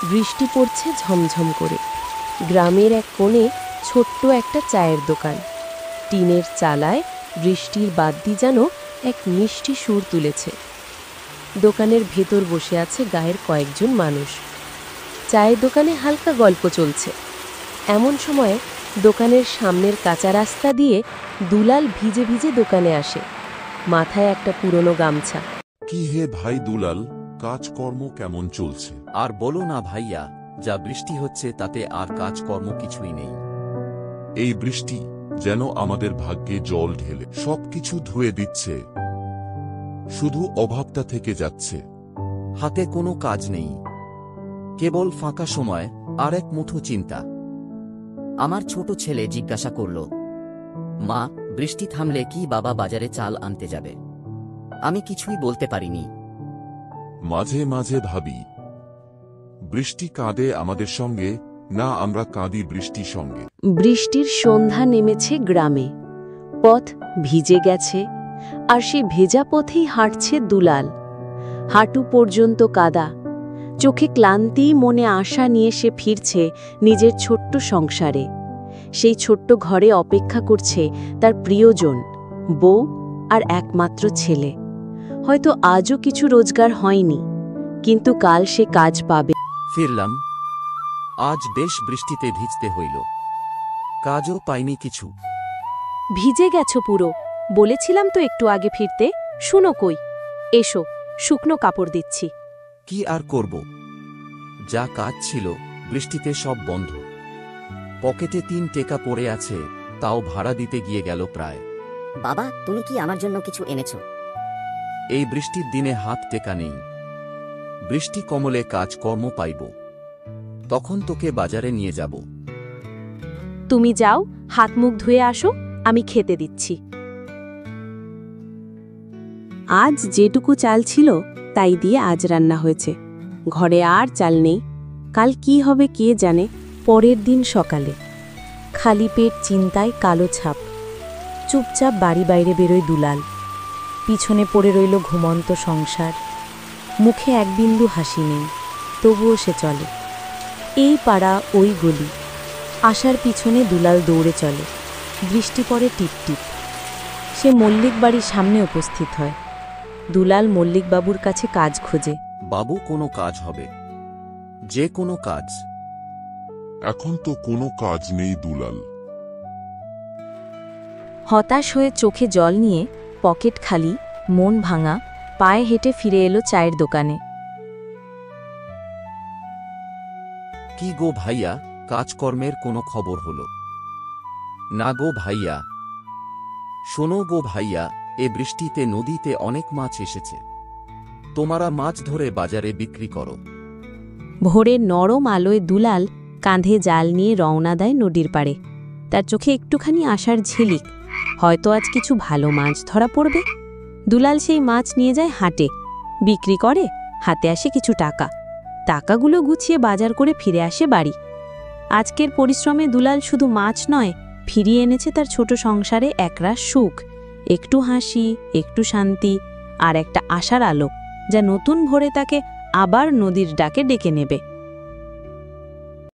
বৃষ্টি পড়ছে ঝমঝম করে। গ্রামের এক কোণে ছোট্ট একটা চায়ের দোকান। টিনের চালায় বৃষ্টির বাদ্যি যেন এক মিষ্টি সুর তুলেছে। দোকানের ভেতর বসে আছে গায়ের কয়েকজন মানুষ। চায়ের দোকানে হালকা গল্প চলছে। এমন সময় দোকানের সামনের কাঁচা রাস্তা দিয়ে দুলাল ভিজে ভিজে দোকানে আসে, মাথায় একটা পুরনো গামছা। কি হে ভাই দুলাল, কাজকর্ম কেমন চলছে? আর বলো না ভাইয়া, যা বৃষ্টি হচ্ছে তাতে আর কাজকর্ম কিছুই নেই। এই বৃষ্টি যেন আমাদের ভাগ্যে জল ঢেলে সবকিছু ধুয়ে দিচ্ছে, শুধু অভাবটা থেকে যাচ্ছে। হাতে কোনো কাজ নেই, কেবল ফাঁকা সময় আর এক মুঠো চিন্তা। আমার ছোট ছেলে জিজ্ঞাসা করল, মা, বৃষ্টি থামলে কি বাবা বাজারে চাল আনতে যাবে? আমি কিছুই বলতে পারিনি। মাঝে মাঝে ভাবি, বৃষ্টি কাঁদে আমাদের সঙ্গে, না আমরা কাঁদি বৃষ্টির সঙ্গে। বৃষ্টির সন্ধ্যা নেমেছে গ্রামে, পথ ভিজে গেছে, আর সেই ভেজা পথেই হাঁটছে দুলাল। হাঁটু পর্যন্ত কাদা, চোখে ক্লান্তি, মনে আশা নিয়ে সে ফিরছে নিজের ছোট্ট সংসারে। সেই ছোট্ট ঘরে অপেক্ষা করছে তার প্রিয়জন, বউ আর একমাত্র ছেলে। হয়তো আজও কিছু রোজগার হয়নি, কিন্তু কাল সে কাজ পাবে। ফিরলাম, আজ বেশ বৃষ্টিতে ভিজতে হইল, কাজও পাইনি কিছু। ভিজে গেছো পুরো, বলেছিলাম তো একটু আগে ফিরতে, শুনো কই, এসো, শুকনো কাপড় দিচ্ছি। কি আর করব, যা কাজ ছিল বৃষ্টিতে সব বন্ধ। পকেটে 3 টাকা পড়ে আছে, তাও ভাড়া দিতে গিয়ে গেল প্রায়। বাবা, তুমি কি আমার জন্য কিছু এনেছো? এই বৃষ্টির দিনে হাত টেকা নেই। বৃষ্টি কমলে কাজকর্ম পাইব, তখন তোকে বাজারে নিয়ে যাব। তুমি যাও, হাত মুখ ধুয়ে আসো, আমি খেতে দিচ্ছি। আজ যেটুকু চাল ছিল তাই দিয়ে আজ রান্না হয়েছে। ঘরে আর চাল নেই, কাল কি হবে কে জানে। পরের দিন সকালে খালি পেট, চিন্তায় কালো ছাপ। চুপচাপ বাড়ি বাইরে বেরোয় দুলাল। পিছনে পড়ে রইল ঘুমন্ত সংসার। মুখে এক বিন্দু হাসি নেই, তবুও সে চলে। এই পাড়া ওই গলি, আসার পিছনে দুলাল দৌড়ে চলে। বৃষ্টি পড়ে টিপটিপ। সে মল্লিক বাড়ির সামনে উপস্থিত হয়। দুলাল মল্লিকবাবুর কাছে কাজ খোঁজে। বাবু, কোনো কাজ হবে, যে কোনো কাজ। এখন তো কোনো কাজ নেই দুলাল। হতাশ হয়ে চোখে জল নিয়ে, পকেট খালি, মন ভাঙা, পায়ে হেঁটে ফিরে এলো চায়ের দোকানে। কি গো ভাইয়া, কাজকর্মের কোনো খবর হলো না গো ভাইয়া? শোনো গো ভাইয়া, এ বৃষ্টিতে নদীতে অনেক মাছ এসেছে, তোমরা মাছ ধরে বাজারে বিক্রি করো। ভোরের নরম আলোয় দুলাল কাঁধে জাল নিয়ে রওনা দেয় নদীর পাড়ে। তার চোখে একটুখানি আশার ঝিলিক, হয়তো আজ কিছু ভালো মাছ ধরা পড়বে। দুলাল সেই মাছ নিয়ে যায় হাটে, বিক্রি করে, হাতে আসে কিছু টাকা। টাকাগুলো গুছিয়ে বাজার করে ফিরে আসে বাড়ি। আজকের পরিশ্রমে দুলাল শুধু মাছ নয়, ফিরিয়ে এনেছে তার ছোট সংসারে একরাশ সুখ, একটু হাসি, একটু শান্তি, আর একটা আশার আলো, যা নতুন ভোরে তাকে আবার নদীর ডাকে ডেকে নেবে।